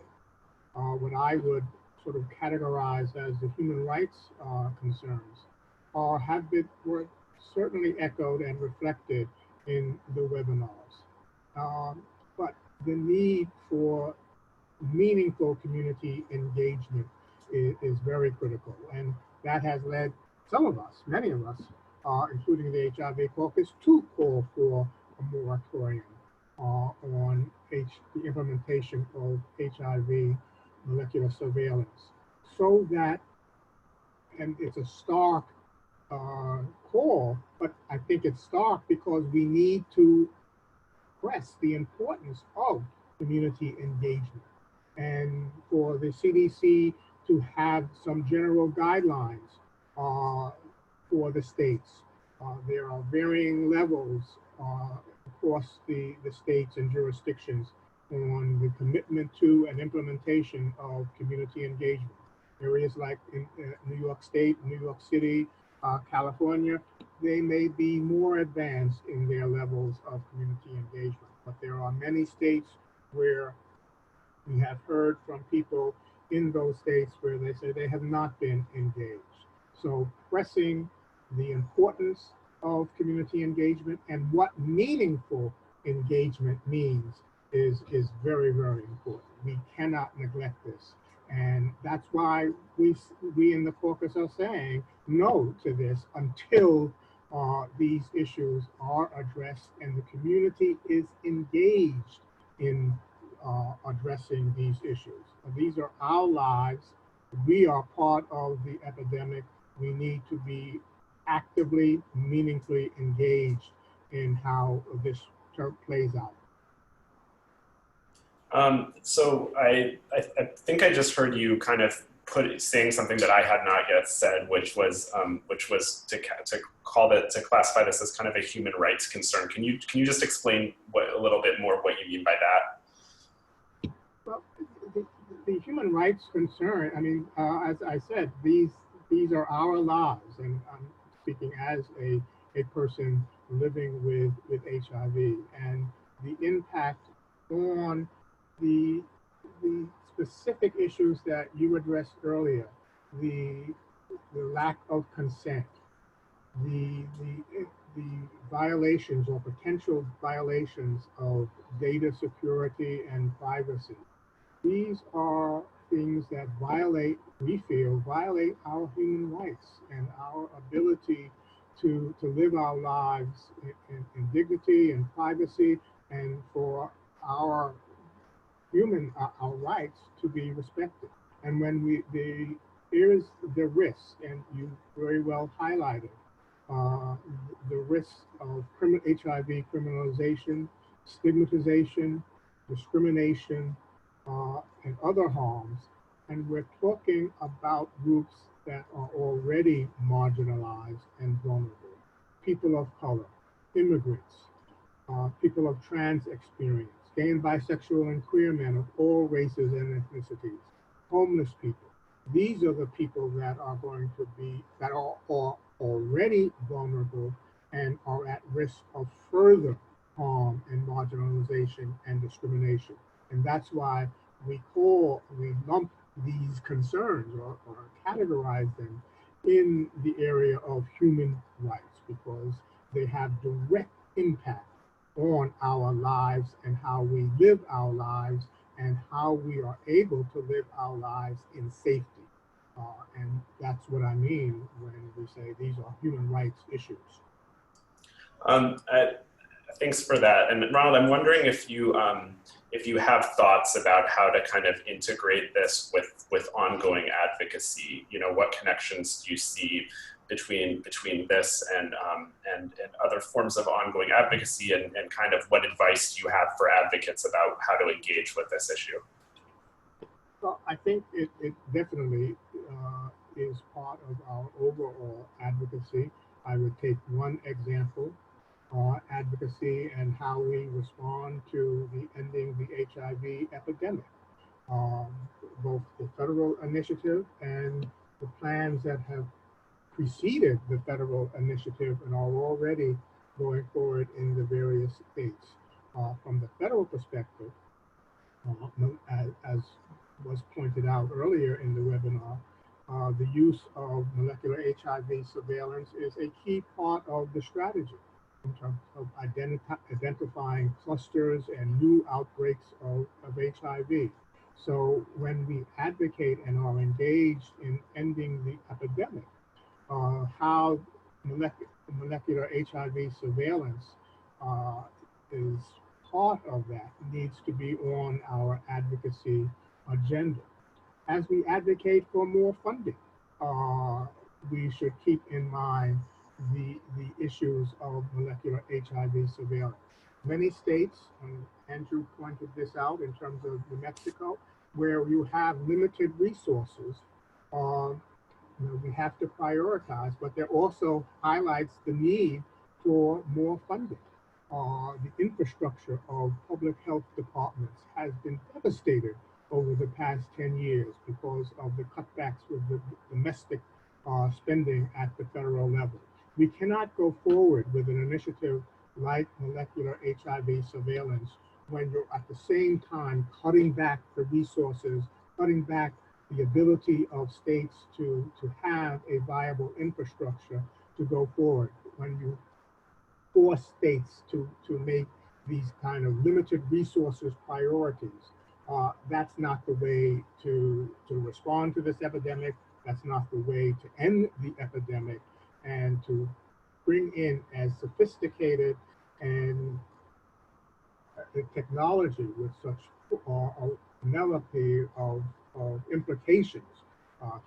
what I would sort of categorize as the human rights concerns, were certainly echoed and reflected in the webinars. But the need for meaningful community engagement is very critical. And that has led some of us, many of us, including the HIV Caucus, to call for a moratorium on the implementation of HIV molecular surveillance, so that, and it's a stark call, but I think it's stark because we need to press the importance of community engagement and for the CDC to have some general guidelines for the states. There are varying levels across the states and jurisdictions on the commitment to and implementation of community engagement. Areas like in New York State, New York City, California, they may be more advanced in their levels of community engagement, but there are many states where we have heard from people in those states where they say they have not been engaged. So pressing the importance of community engagement and what meaningful engagement means is very, very important. We cannot neglect this. And that's why we in the caucus are saying no to this until these issues are addressed and the community is engaged in addressing these issues. These are our lives. We are part of the epidemic. We need to be actively, meaningfully engaged in how this plays out. So I think I just heard you kind of saying something that I had not yet said, which was to classify this as kind of a human rights concern. Can you just explain a little bit more what you mean by that? Well, the human rights concern. I mean, as I said, these are our lives, and I'm speaking as a person living with HIV, and the impact on the specific issues that you addressed earlier, the lack of consent, the violations or potential violations of data security and privacy. These are things that we feel violate our human rights and our ability to live our lives in dignity and privacy, and for our rights to be respected. And when here's the risk, and you very well highlighted, the risk of HIV criminalization, stigmatization, discrimination, and other harms. And we're talking about groups that are already marginalized and vulnerable. People of color, immigrants, people of trans experience, gay and bisexual and queer men of all races and ethnicities, homeless people. These are the people that are going to be, that are already vulnerable and are at risk of further harm and marginalization and discrimination. And that's why we lump these concerns or categorize them in the area of human rights, because they have direct impact on our lives and how we live our lives and how we are able to live our lives in safety. And that's what I mean when we say these are human rights issues. Thanks for that. And Ronald, I'm wondering if you have thoughts about how to kind of integrate this with ongoing advocacy. You know, what connections do you see between this and other forms of ongoing advocacy, and kind of what advice do you have for advocates about how to engage with this issue? Well, I think it definitely is part of our overall advocacy. I would take one example, advocacy and how we respond to the ending the HIV epidemic. Both the federal initiative and the plans that have preceded the federal initiative and are already going forward in the various states. From the federal perspective, as was pointed out earlier in the webinar, the use of molecular HIV surveillance is a key part of the strategy in terms of identifying clusters and new outbreaks of HIV. So when we advocate and are engaged in ending the epidemic, how molecular HIV surveillance is part of that needs to be on our advocacy agenda. As we advocate for more funding we should keep in mind the issues of molecular HIV surveillance. Many states, and Andrew pointed this out in terms of New Mexico, where you have limited resources, we have to prioritize, but there also highlights the need for more funding. The infrastructure of public health departments has been devastated over the past 10 years because of the cutbacks with the domestic spending at the federal level. We cannot go forward with an initiative like molecular HIV surveillance when you're at the same time cutting back the resources, cutting back the ability of states to have a viable infrastructure to go forward. When you force states to make these kind of limited resources priorities, that's not the way to respond to this epidemic. That's not the way to end the epidemic, and to bring in as sophisticated and technology with such a panoply of implications,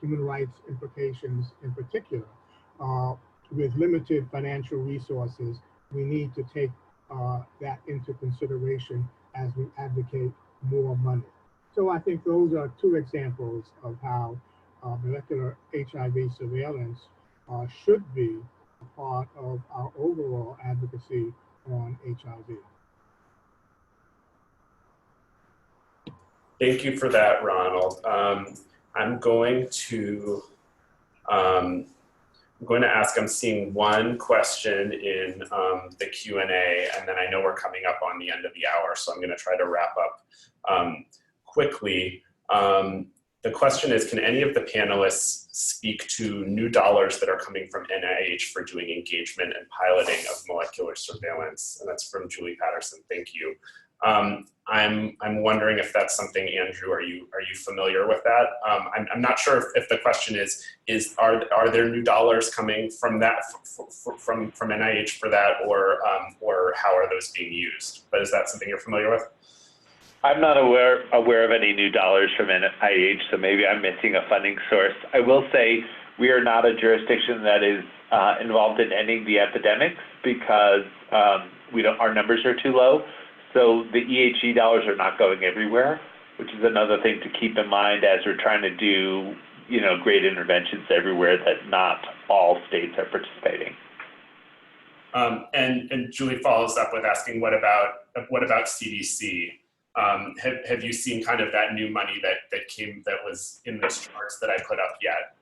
human rights implications in particular, with limited financial resources. We need to take that into consideration as we advocate more money. So I think those are two examples of how molecular HIV surveillance should be a part of our overall advocacy on HIV. Thank you for that, Ronald. I'm going to ask, I'm seeing one question in the Q&A, and then I know we're coming up on the end of the hour, so I'm going to try to wrap up quickly. The question is, can any of the panelists speak to new dollars that are coming from NIH for doing engagement and piloting of molecular surveillance? And that's from Julie Patterson. Thank you. I'm wondering if that's something, Andrew, are you familiar with that? I'm not sure if the question is are there new dollars coming from that from NIH for that, or how are those being used? But is that something you're familiar with? I'm not aware of any new dollars from NIH, so maybe I'm missing a funding source. I will say we are not a jurisdiction that is involved in ending the epidemics because our numbers are too low. So the EHE dollars are not going everywhere, which is another thing to keep in mind as we're trying to do, great interventions everywhere, that not all states are participating. And Julie follows up with asking, what about CDC? Have you seen kind of that new money that was in those charts that I put up yet?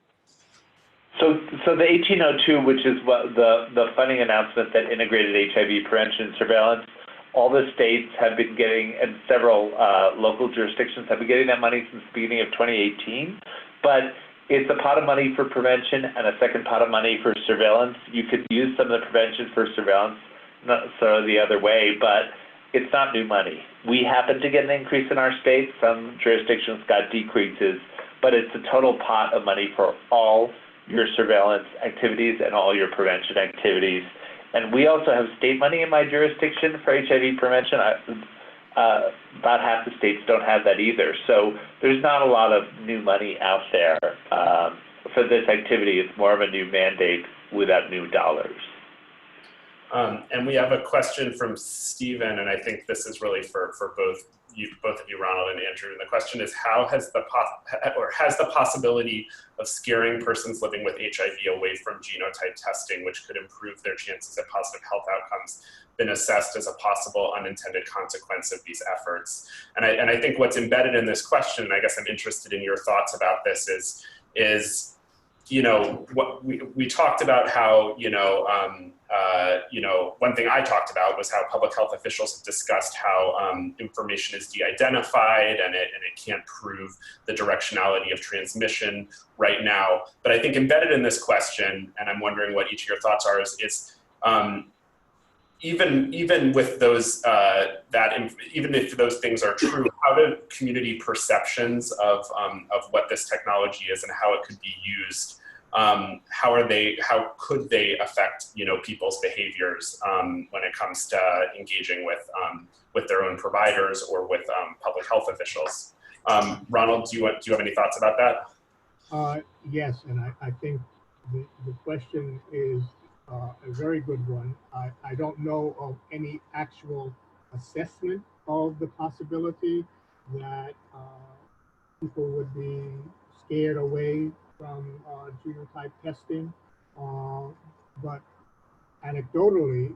So the 1802, which is what the funding announcement that integrated HIV prevention and surveillance, all the states have been getting, and several local jurisdictions have been getting that money since the beginning of 2018. But it's a pot of money for prevention and a second pot of money for surveillance. You could use some of the prevention for surveillance, not so the other way, but it's not new money. We happen to get an increase in our state. Some jurisdictions got decreases, but it's a total pot of money for all your surveillance activities and all your prevention activities. And we also have state money in my jurisdiction for HIV prevention. About half the states don't have that either. So there's not a lot of new money out there for this activity. It's more of a new mandate without new dollars. And we have a question from Stephen, and I think this is really for both of you, Ronald and Andrew. And the question is, has the possibility of scaring persons living with HIV away from genotype testing, which could improve their chances at positive health outcomes, been assessed as a possible unintended consequence of these efforts? And I think what's embedded in this question, and I guess I'm interested in your thoughts about this, is what we talked about how, one thing I talked about was how public health officials have discussed how information is de-identified and it can't prove the directionality of transmission right now. But I think embedded in this question, and I'm wondering what each of your thoughts are, is even with those even if those things are true, how do community perceptions of what this technology is and how it could be used, how could they affect people's behaviors when it comes to engaging with their own providers or with public health officials? Ronald, do you have any thoughts about that? Yes, and I think the question is a very good one. I don't know of any actual assessment of the possibility that people would be scared away from genotype testing, but anecdotally,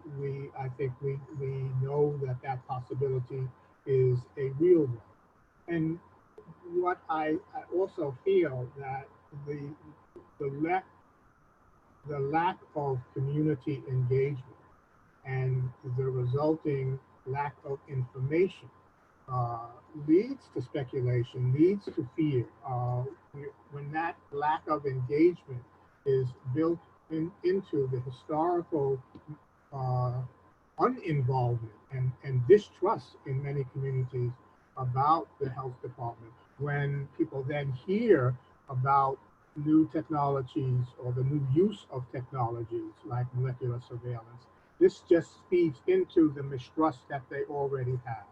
I think we know that that possibility is a real one. And what I also feel that the lack of community engagement and the resulting lack of information leads to speculation, leads to fear. When that lack of engagement is built into the historical uninvolvement and distrust in many communities about the health department, when people then hear about new technologies or the new use of technologies like molecular surveillance, this just feeds into the mistrust that they already have.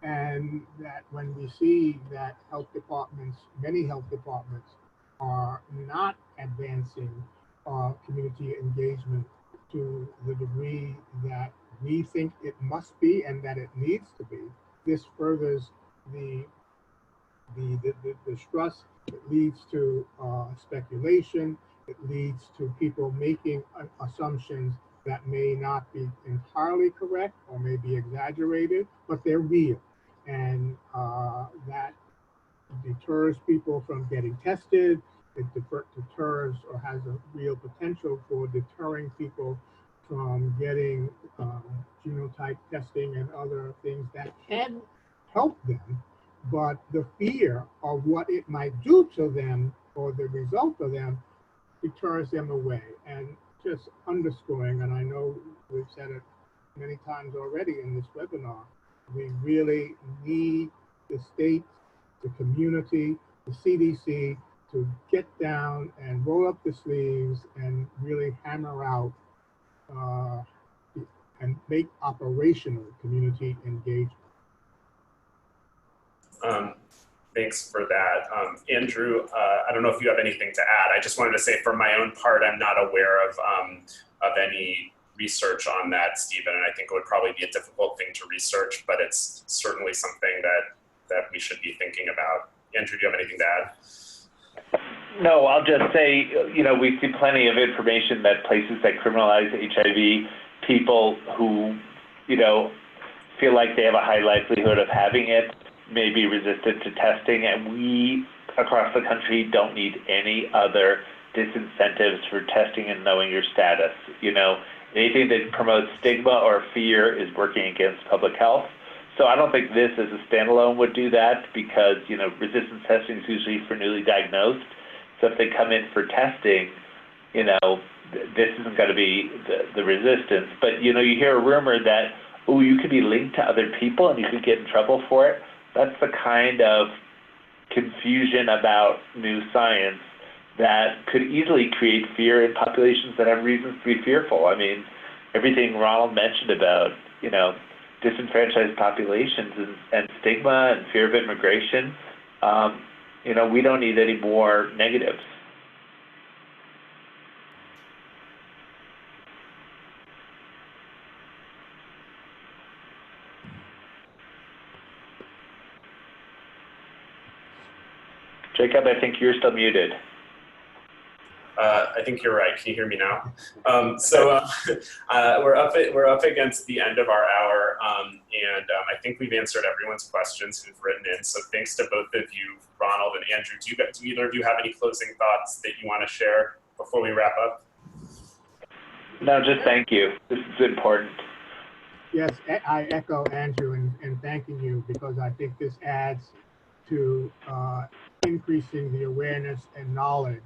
And that when we see that health departments, many health departments, are not advancing community engagement to the degree that we think it must be and that it needs to be, this furthers the distrust. It leads to speculation. It leads to people making assumptions that may not be entirely correct or may be exaggerated, but they're real. And that deters people from getting tested. It deters or has a real potential for deterring people from getting genotype testing and other things that can help them. But the fear of what it might do to them or the result of them deters them away. And just underscoring, and I know we've said it many times already in this webinar, we really need the state, the community, the CDC to get down and roll up the sleeves and really hammer out and make operational community engagement. Thanks for that. Andrew, I don't know if you have anything to add. I just wanted to say for my own part, I'm not aware of any research on that, Stephen, and I think it would probably be a difficult thing to research, but it's certainly something that we should be thinking about. Andrew, do you have anything to add? No, I'll just say, you know, we see plenty of information that places that criminalize HIV, people who, you know, feel like they have a high likelihood of having it, may be resistant to testing, and we across the country don't need any other disincentives for testing and knowing your status. You know, anything that promotes stigma or fear is working against public health. So I don't think this as a standalone would do that, because, you know, resistance testing is usually for newly diagnosed. So if they come in for testing, you know, this isn't going to be the resistance. But, you know, you hear a rumor that, oh, you could be linked to other people and you could get in trouble for it. That's the kind of confusion about new science that could easily create fear in populations that have reasons to be fearful. I mean, everything Ronald mentioned about, you know, disenfranchised populations and stigma and fear of immigration, you know, we don't need any more negatives. Jacob, I think you're still muted. I think you're right. Can you hear me now? We're up against the end of our hour, and I think we've answered everyone's questions who've written in. So thanks to both of you, Ronald and Andrew. Do either of you have any closing thoughts that you want to share before we wrap up? No, just thank you. This is important. Yes, I echo Andrew in thanking you, because I think this adds to increasing the awareness and knowledge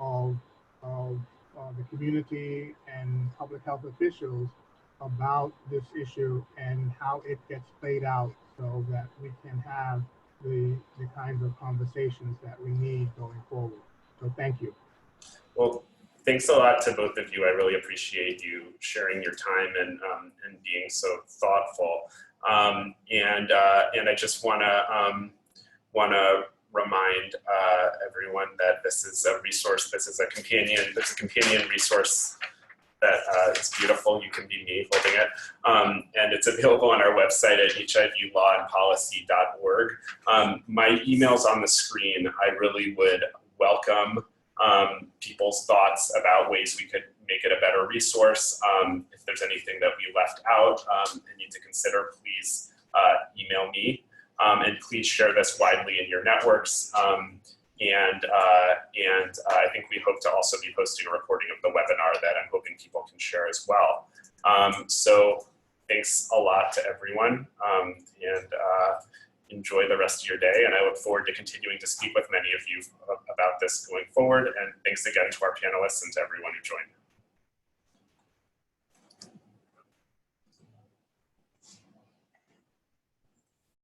of the community and public health officials about this issue and how it gets played out, so that we can have the kinds of conversations that we need going forward. So thank you. Well, thanks a lot to both of you. I really appreciate you sharing your time and being so thoughtful. And I just want to remind everyone that this is a resource, this is a companion resource that is beautiful. You can be me holding it. And it's available on our website at hivlawandpolicy.org. My email's on the screen. I really would welcome people's thoughts about ways we could make it a better resource. If there's anything that we left out and need to consider, please email me. And please share this widely in your networks. And I think we hope to also be posting a recording of the webinar that I'm hoping people can share as well. So thanks a lot to everyone, and enjoy the rest of your day. And I look forward to continuing to speak with many of you about this going forward. And thanks again to our panelists and to everyone who joined.